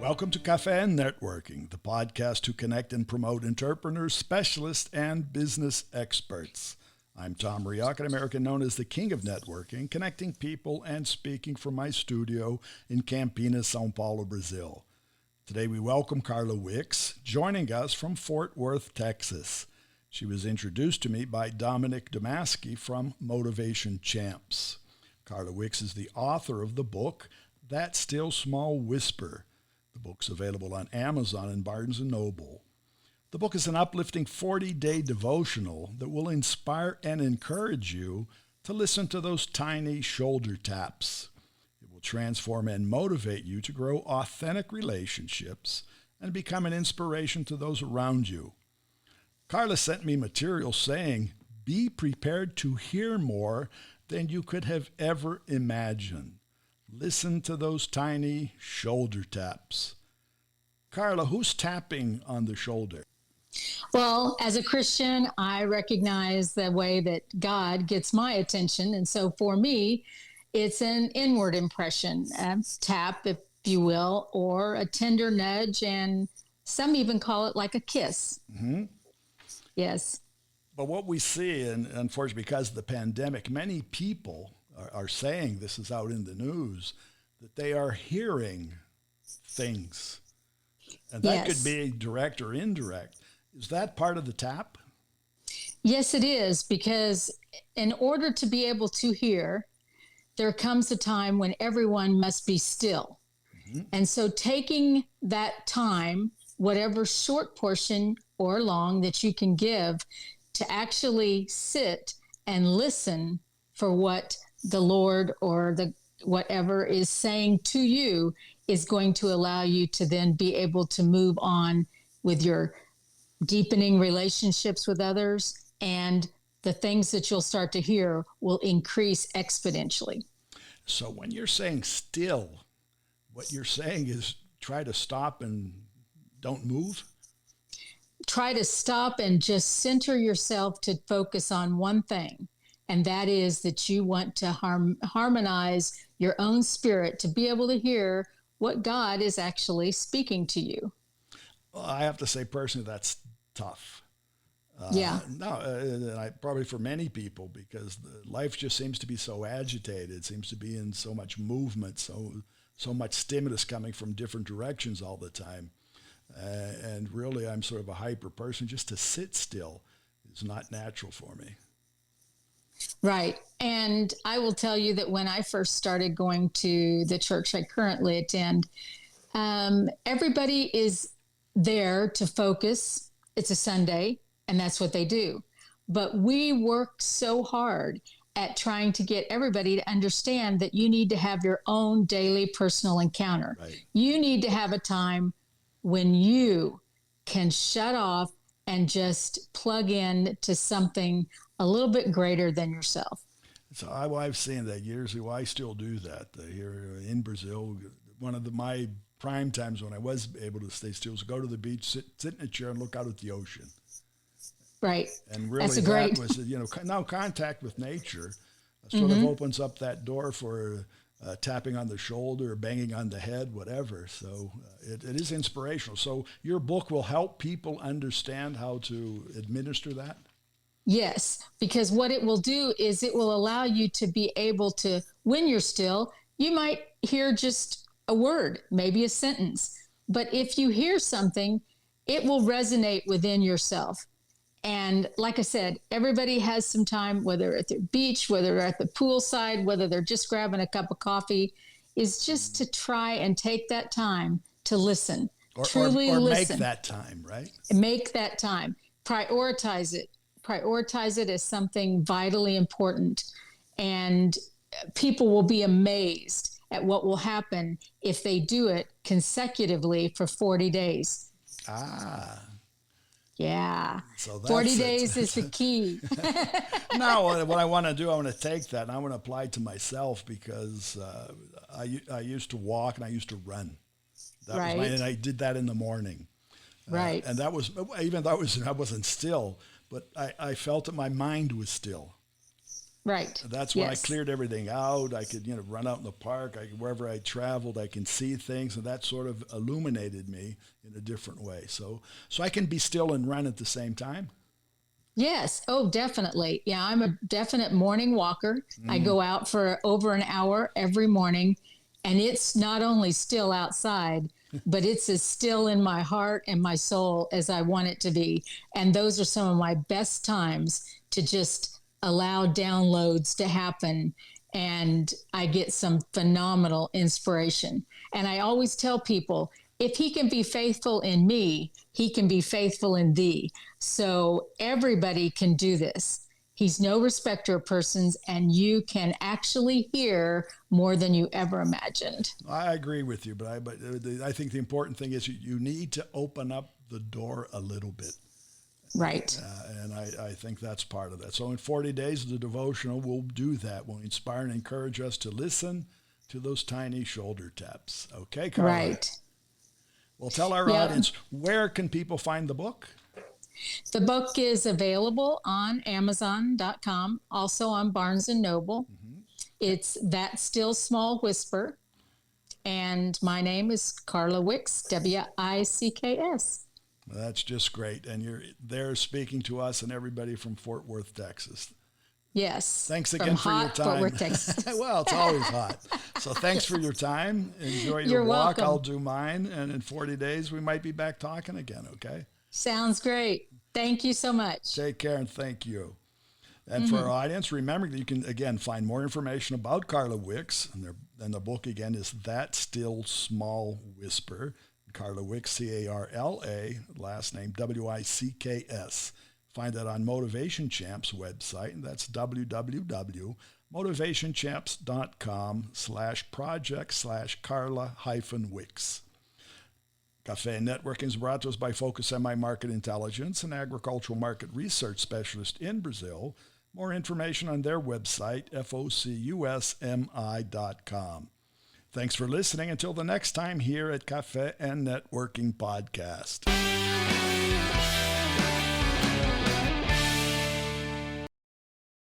Welcome to Café and Networking, the podcast to connect and promote entrepreneurs, specialists, and business experts. I'm Tom Reaoch, an American known as the King of Networking, connecting people and speaking from my studio in Campinas, São Paulo, Brazil. Today we welcome Carla Wicks, joining us from Fort Worth, Texas. She was introduced to me by Dominick Domasky from Motivation Champs. Carla Wicks is the author of the book, That Still Small Whisper. The book's available on Amazon and Barnes & Noble. The book is an uplifting 40-day devotional that will inspire and encourage you to listen to those tiny shoulder taps. It will transform and motivate you to grow authentic relationships and become an inspiration to those around you. Carla sent me material saying, be prepared to hear more than you could have ever imagined. Listen to those tiny shoulder taps. Carla, who's tapping on the shoulder? Well, as a Christian, I recognize the way that God gets my attention. And so for me, it's an inward impression, a tap, if you will, or a tender nudge. And some even call it like a kiss. Mm-hmm. Yes. But what we see, and unfortunately, because of the pandemic, many people are saying, this is out in the news, that they are hearing things. And that could be direct or indirect. Is that part of the tap? Yes, it is, because in order to be able to hear, there comes a time when everyone must be still. Mm-hmm. And so taking that time, whatever short portion or long that you can give, to actually sit and listen for what the Lord or the whatever is saying to you is going to allow you to then be able to move on with your deepening relationships with others, and the things that you'll start to hear will increase exponentially. So when you're saying still, what you're saying is try to stop and don't move? Try to stop and just center yourself to focus on one thing. And that is that you want to harmonize your own spirit to be able to hear what God is actually speaking to you. Well, I have to say personally, that's tough. Probably for many people, because life just seems to be so agitated. It seems to be in so much movement, so much stimulus coming from different directions all the time. And really, I'm sort of a hyper person. Just to sit still is not natural for me. Right. And I will tell you that when I first started going to the church I currently attend, everybody is there to focus. It's a Sunday, and that's what they do. But we work so hard at trying to get everybody to understand that you need to have your own daily personal encounter. Right. You need to have a time when you can shut off and just plug in to something a little bit greater than yourself. So I've seen that years ago. I still do that here in Brazil. One of my prime times when I was able to stay still was go to the beach, sit in a chair and look out at the ocean. Right. And really that was, now contact with nature sort of opens up that door for tapping on the shoulder, or banging on the head, whatever. So it is inspirational. So your book will help people understand how to administer that? Yes, because what it will do is it will allow you to be able to, when you're still, you might hear just a word, maybe a sentence. But if you hear something, it will resonate within yourself. And like I said, everybody has some time, whether at the beach, whether they're at the poolside, whether they're just grabbing a cup of coffee, is just to try and take that time to listen. Truly listen. Make that time, right? Make that time. Prioritize it. Prioritize it as something vitally important. And people will be amazed at what will happen if they do it consecutively for 40 days. Yeah. So 40 days is the key. Now, what I want to do, I want to take that and I want to apply it to myself, because I used to walk and I used to run. And I did that in the morning. Right. And that was, even though I wasn't still, but I felt that my mind was still. Right. That's when I cleared everything out. I could, run out in the park. Wherever I traveled, I can see things, and that sort of illuminated me in a different way. So I can be still and run at the same time. Yes. Oh, definitely. Yeah, I'm a definite morning walker. I go out for over an hour every morning, and it's not only still outside, but it's as still in my heart and my soul as I want it to be. And those are some of my best times to just allow downloads to happen, and I get some phenomenal inspiration. And I always tell people, if he can be faithful in me, he can be faithful in thee. So everybody can do this. He's no respecter of persons, and you can actually hear more than you ever imagined. I agree with you, but I think the important thing is you need to open up the door a little bit. Right. And I think that's part of that. So in 40 days of the devotional, we'll do that. We'll inspire and encourage us to listen to those tiny shoulder taps. Okay, Carla? Right. Well, tell our audience, where can people find the book? The book is available on Amazon.com, also on Barnes & Noble. It's That Still Small Whisper. And my name is Carla Wicks, Wicks. That's just great. And you're there speaking to us and everybody from Fort Worth, Texas. Yes. Thanks again for your time. Fort Worth, Texas. Well, it's always hot. So thanks for your time. Enjoy your walk. Welcome. I'll do mine. And in 40 days, we might be back talking again, okay? Sounds great. Thank you so much. Take care, and thank you. And for our audience, remember that you can, again, find more information about Carla Wicks. And the book, again, is That Still Small Whisper. Carla Wicks, Carla, last name Wicks. Find that on Motivation Champs website, and that's www.motivationchamps.com/project/Carla-Wicks. Café and Networking is brought to us by Focus MI Market Intelligence, an agricultural market research specialist in Brazil. More information on their website, focusmi.com. Thanks for listening. Until the next time here at Café and Networking Podcast.